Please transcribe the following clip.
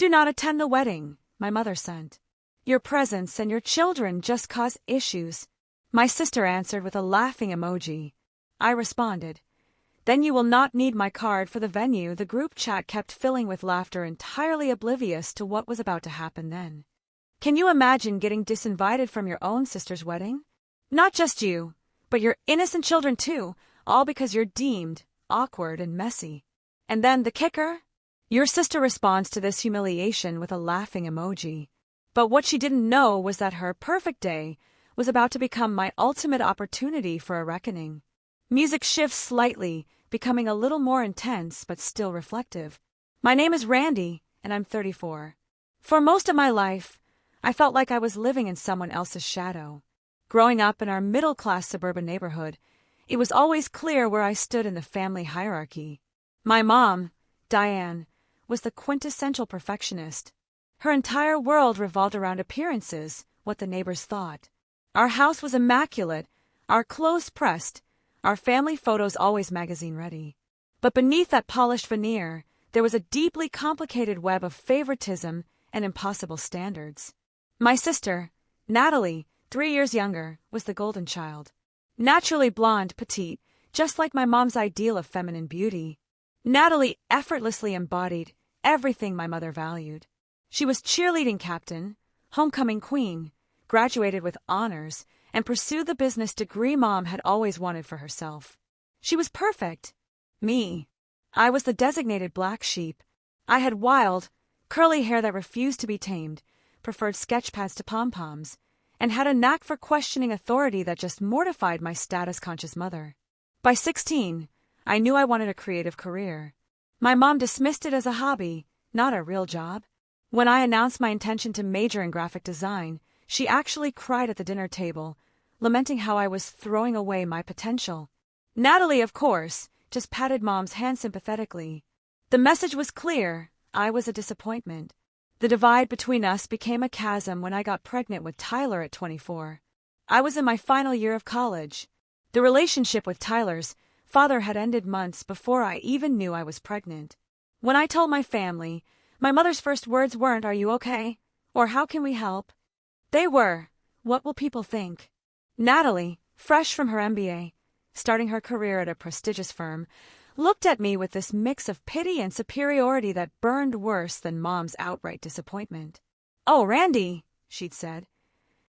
"Do not attend the wedding," my mother sent. "Your presence and your children just cause issues." My sister answered with a laughing emoji. I responded, "Then you will not need my card for the venue." The group chat kept filling with laughter, entirely oblivious to what was about to happen then. Can you imagine getting disinvited from your own sister's wedding? Not just you, but your innocent children too, all because you're deemed awkward and messy. And then the kicker? Your sister responds to this humiliation with a laughing emoji. But what she didn't know was that her perfect day was about to become my ultimate opportunity for a reckoning. Music shifts slightly, becoming a little more intense but still reflective. My name is Randy, and I'm 34. For most of my life, I felt like I was living in someone else's shadow. Growing up in our middle-class suburban neighborhood, it was always clear where I stood in the family hierarchy. My mom, Diane, was the quintessential perfectionist. Her entire world revolved around appearances, what the neighbors thought. Our house was immaculate, our clothes pressed, our family photos always magazine-ready. But beneath that polished veneer, there was a deeply complicated web of favoritism and impossible standards. My sister, Natalie, 3 years younger, was the golden child. Naturally blonde, petite, just like my mom's ideal of feminine beauty. Natalie effortlessly embodied everything my mother valued. She was cheerleading captain, homecoming queen, graduated with honors, and pursued the business degree Mom had always wanted for herself. She was perfect. Me. I was the designated black sheep. I had wild, curly hair that refused to be tamed, preferred sketch pads to pom-poms, and had a knack for questioning authority that just mortified my status-conscious mother. By 16, I knew I wanted a creative career. My mom dismissed it as a hobby, not a real job. When I announced my intention to major in graphic design, she actually cried at the dinner table, lamenting how I was throwing away my potential. Natalie, of course, just patted Mom's hand sympathetically. The message was clear. I was a disappointment. The divide between us became a chasm when I got pregnant with Tyler at 24. I was in my final year of college. The relationship with Tyler's father had ended months before I even knew I was pregnant. When I told my family, my mother's first words weren't, "Are you okay?" or "How can we help?" They were, "What will people think?" Natalie, fresh from her MBA, starting her career at a prestigious firm, looked at me with this mix of pity and superiority that burned worse than Mom's outright disappointment. "Oh, Randy," she'd said,